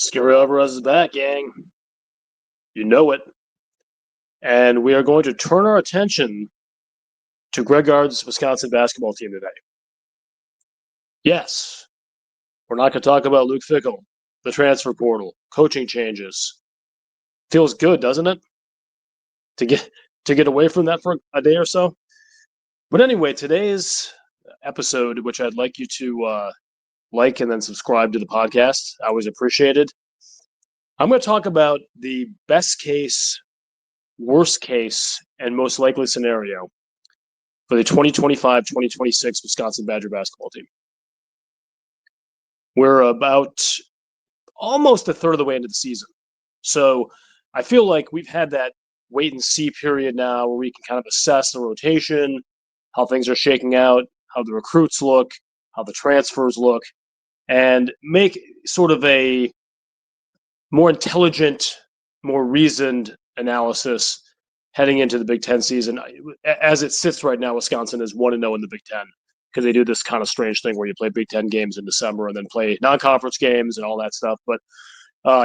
Scary Alvarez is back, gang. You know it. And we are going to turn our attention to Greg Gard's Wisconsin basketball team today. Yes, we're not going to talk about Luke Fickell, the transfer portal, coaching changes. Feels good, doesn't it? To get away from that for a day or so. But anyway, today's episode, which I'd like you to like and then subscribe to the podcast, I always appreciate it. I'm going to talk about the best case, worst case, and most likely scenario for the 2025-2026 Wisconsin Badger basketball team. We're about almost a third of the way into the season. So I feel like we've had that wait and see period now where we can kind of assess the rotation, how things are shaking out, how the recruits look, how the transfers look, and make sort of a more intelligent, more reasoned analysis heading into the Big Ten season. As it sits right now, Wisconsin is 1-0 in the Big Ten because they do this kind of strange thing where you play Big Ten games in December and then play non-conference games and all that stuff. But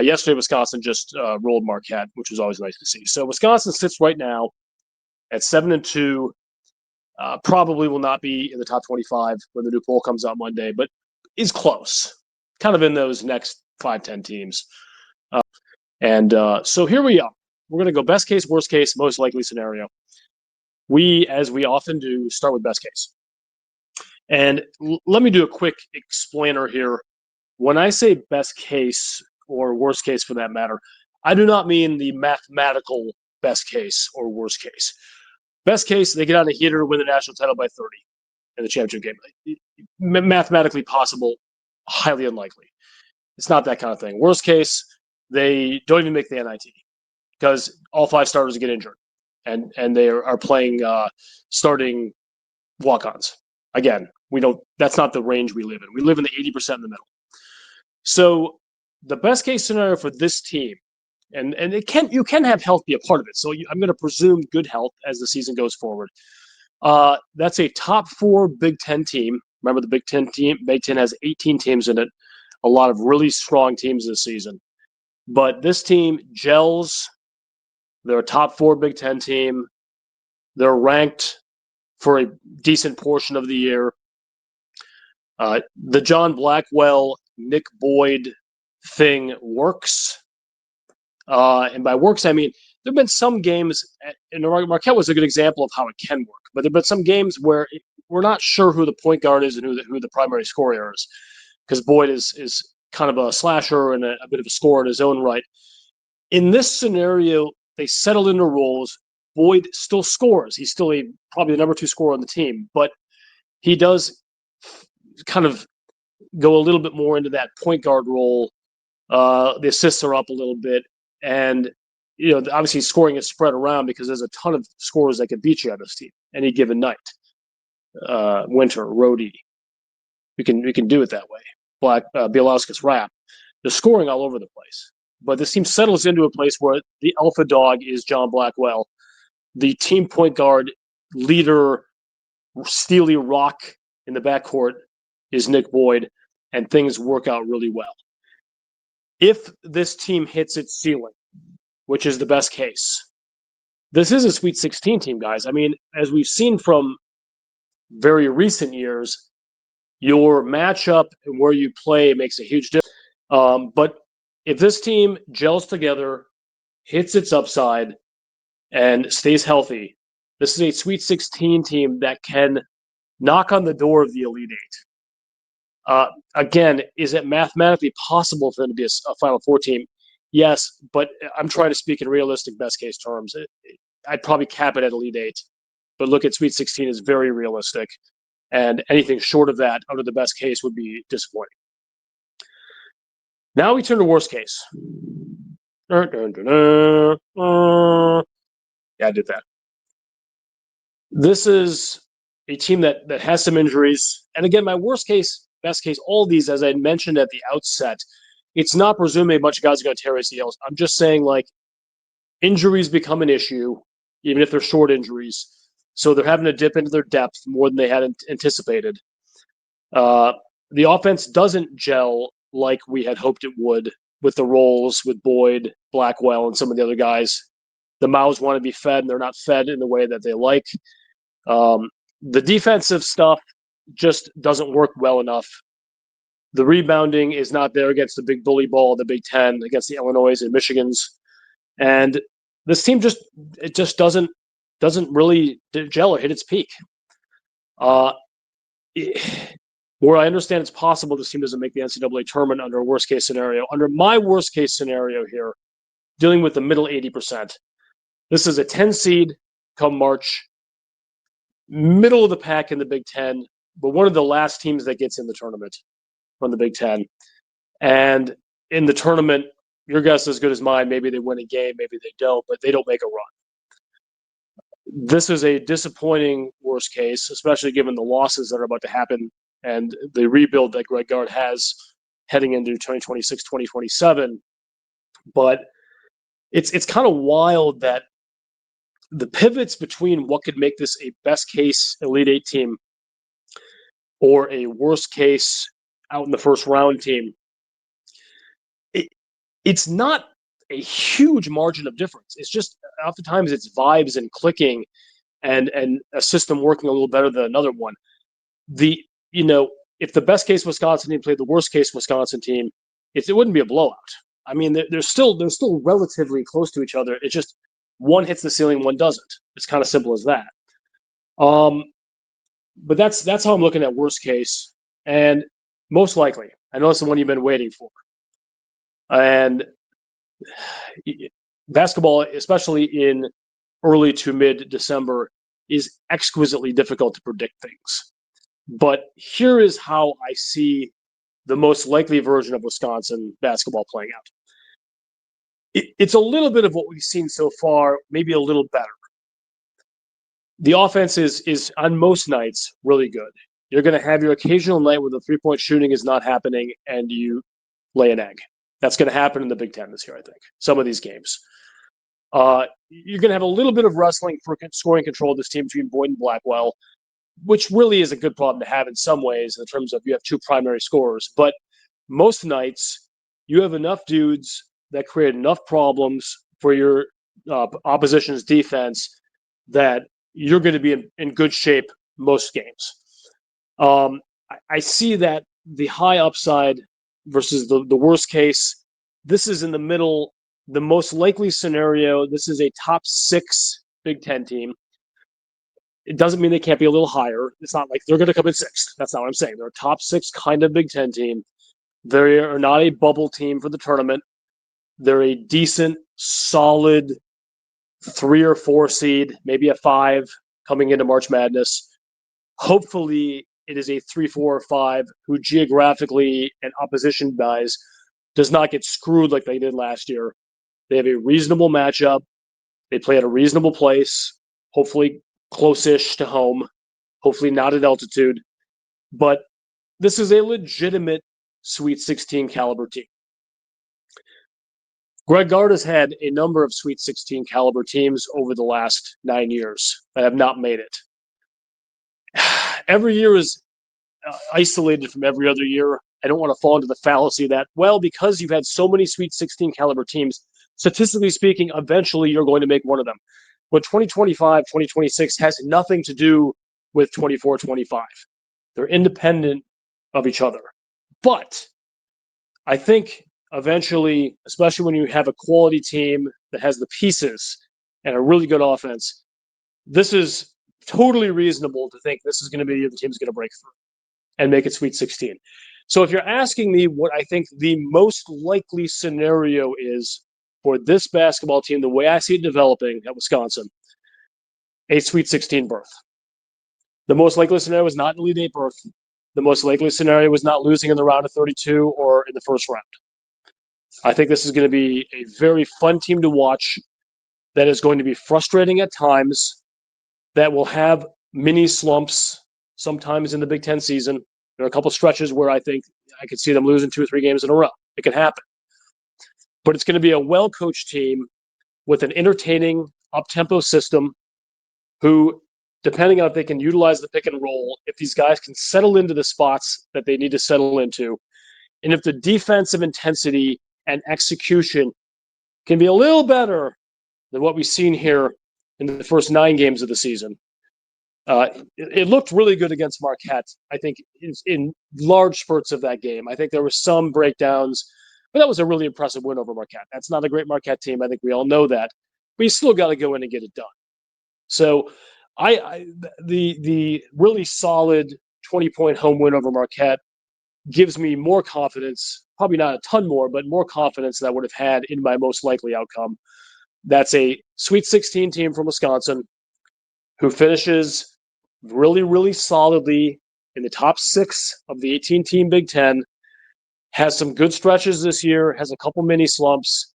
yesterday, Wisconsin just rolled Marquette, which was always nice to see. So Wisconsin sits right now at 7-2. Probably will not be in the top 25 when the new poll comes out Monday, but is close, kind of in those next 5-10 teams. So here we are. We're going to go best case, worst case, most likely scenario. We, as we often do, start with best case. And let me do a quick explainer here. When I say best case, or worst case for that matter, I do not mean the mathematical best case or worst case. Best case, they get on a heater, win the national title by 30 in the championship game. Mathematically possible, highly unlikely. It's not that kind of thing. Worst case, they don't even make the NIT because all 5 starters get injured, and they are playing starting walk-ons. Again, we don't. That's not the range we live in. We live in the 80% in the middle. So the best case scenario for this team, and you can have health be a part of it. So I'm going to presume good health as the season goes forward. That's a top 4 Big Ten team. Remember, the Big Ten has 18 teams in it. A lot of really strong teams this season. But this team gels. They're a top 4 Big Ten team. They're ranked for a decent portion of the year. The John Blackwell, Nick Boyd thing works. And by works, I mean, there have been some games, and Marquette was a good example of how it can work, but there have been some games where we're not sure who the point guard is and who the primary scorer is, because Boyd is kind of a slasher and a bit of a scorer in his own right. In this scenario, they settled into roles. Boyd still scores. He's still probably the number 2 scorer on the team, but he does kind of go a little bit more into that point guard role. The assists are up a little bit, and obviously scoring is spread around because there's a ton of scorers that can beat you on this team any given night. Winter, Rhodey, we can do it that way. Bielowskis, Rapp, they're scoring all over the place. But this team settles into a place where the alpha dog is John Blackwell. The team point guard, leader, steely rock in the backcourt is Nick Boyd, and things work out really well. If this team hits its ceiling, which is the best case, this is a Sweet 16 team, guys. I mean, as we've seen from very recent years, your matchup and where you play makes a huge difference. But if this team gels together, hits its upside, and stays healthy, this is a Sweet 16 team that can knock on the door of the Elite Eight. Again, is it mathematically possible for them to be a Final Four team? Yes, but I'm trying to speak in realistic best case terms. I'd probably cap it at Elite Eight, but look at Sweet 16 is very realistic, and anything short of that under the best case would be disappointing. Now we turn to worst case. Yeah, I did that. This is a team that has some injuries. And again, my worst case, best case, all these, as I mentioned at the outset, it's not presuming a bunch of guys are going to tear ACLs. I'm just saying, like, injuries become an issue, even if they're short injuries. So they're having to dip into their depth more than they had anticipated. The offense doesn't gel like we had hoped it would with the roles with Boyd, Blackwell, and some of the other guys. The mouths want to be fed, and they're not fed in the way that they like. The defensive stuff just doesn't work well enough. The rebounding is not there against the big bully ball, the Big Ten, against the Illinois and Michigans. And this team just doesn't really gel or hit its peak. Where I understand it's possible this team doesn't make the NCAA tournament under a worst case scenario. Under my worst case scenario here, dealing with the middle 80%, this is a 10 seed come March, middle of the pack in the Big Ten, but one of the last teams that gets in the tournament from the Big Ten. And in the tournament, your guess is as good as mine. Maybe they win a game, maybe they don't, but they don't make a run. This is a disappointing worst case, especially given the losses that are about to happen and the rebuild that Greg Gard has heading into 2026, 2027. But it's kind of wild that the pivots between what could make this a best case Elite Eight team or a worst case out in the first round team, it's not a huge margin of difference. It's just oftentimes it's vibes and clicking and a system working a little better than another one. If the best case Wisconsin team played the worst case Wisconsin team, it wouldn't be a blowout. I mean, they're still relatively close to each other. It's just one hits the ceiling, one doesn't. It's kind of simple as that. But that's how I'm looking at worst case. And most likely, I know it's the one you've been waiting for. And basketball, especially in early to mid-December, is exquisitely difficult to predict things. But here is how I see the most likely version of Wisconsin basketball playing out. It's a little bit of what we've seen so far, maybe a little better. The offense is on most nights really good. You're going to have your occasional night where the three-point shooting is not happening and you lay an egg. That's going to happen in the Big Ten this year, I think, some of these games. You're going to have a little bit of wrestling for scoring control of this team between Boyd and Blackwell, which really is a good problem to have in some ways in terms of you have two primary scorers. But most nights, you have enough dudes that create enough problems for your opposition's defense that you're going to be in good shape most games. I see that the high upside versus the worst case, this is in the middle. The most likely scenario, this is a top 6 Big Ten team. It doesn't mean they can't be a little higher. It's not like they're going to come in 6th. That's not what I'm saying. They're a top 6 kind of Big Ten team. They are not a bubble team for the tournament. They're a decent, solid 3 or 4 seed, maybe a 5 coming into March Madness. Hopefully, it is a 3, 4, or 5 who geographically and opposition guys does not get screwed like they did last year. They have a reasonable matchup. They play at a reasonable place, hopefully close-ish to home, hopefully not at altitude. But this is a legitimate Sweet 16 caliber team. Greg Gard has had a number of Sweet 16 caliber teams over the last 9 years that have not made it. Every year is isolated from every other year. I don't want to fall into the fallacy that, well, because you've had so many Sweet 16 caliber teams, statistically speaking, eventually you're going to make one of them. But 2025, 2026 has nothing to do with 24, 25. They're independent of each other. But I think eventually, especially when you have a quality team that has the pieces and a really good offense, this is totally reasonable to think this is going to be the team's going to break through and make it Sweet 16. So if you're asking me what I think the most likely scenario is for this basketball team, the way I see it developing at Wisconsin, a Sweet 16 berth. The most likely scenario was not an Elite Eight berth. The most likely scenario was not losing in the round of 32 or in the first round. I think this is going to be a very fun team to watch that is going to be frustrating at times, that will have mini slumps sometimes in the Big Ten season. There are a couple stretches where I think I could see them losing 2 or 3 games in a row. It can happen. But it's going to be a well-coached team with an entertaining up-tempo system who, depending on if they can utilize the pick and roll, if these guys can settle into the spots that they need to settle into, and if the defensive intensity and execution can be a little better than what we've seen here in the first 9 games of the season. It looked really good against Marquette, I think, in large spurts of that game. I think there were some breakdowns, but that was a really impressive win over Marquette. That's not a great Marquette team. I think we all know that. But you still got to go in and get it done. So the really solid 20-point home win over Marquette gives me more confidence, probably not a ton more, but more confidence than I would have had in my most likely outcome. That's a Sweet 16 team from Wisconsin who finishes really, really solidly in the top 6 of the 18-team Big Ten, has some good stretches this year, has a couple mini slumps,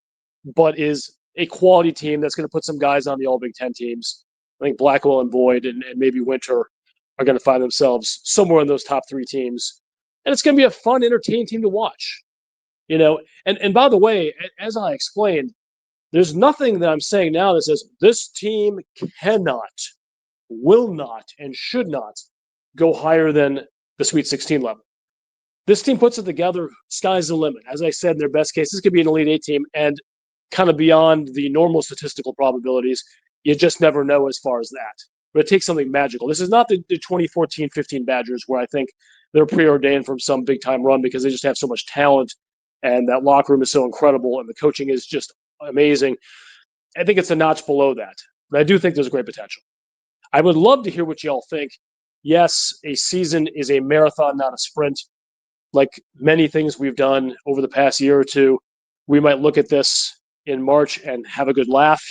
but is a quality team that's going to put some guys on the All Big Ten teams. I think Blackwell and Boyd and maybe Winter are going to find themselves somewhere in those top 3 teams. And it's going to be a fun, entertaining team to watch. And by the way, as I explained, there's nothing that I'm saying now that says this team cannot, will not, and should not go higher than the Sweet 16 level. This team puts it together, sky's the limit. As I said, in their best case, this could be an Elite 8 team, and kind of beyond the normal statistical probabilities, you just never know as far as that. But it takes something magical. This is not the 2014-15 Badgers where I think they're preordained from some big-time run because they just have so much talent, and that locker room is so incredible, and the coaching is just amazing. I think it's a notch below that. But I do think there's great potential. I would love to hear what y'all think. Yes, a season is a marathon, not a sprint. Like many things we've done over the past year or two, we might look at this in March and have a good laugh.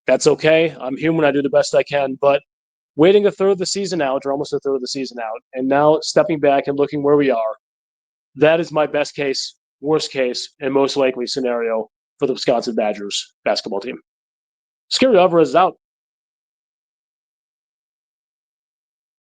That's okay. I'm human. I do the best I can. But waiting a third of the season out, or almost a third of the season out, and now stepping back and looking where we are, that is my best case, worst case, and most likely scenario for the Wisconsin Badgers basketball team. Scary Alvarez is out.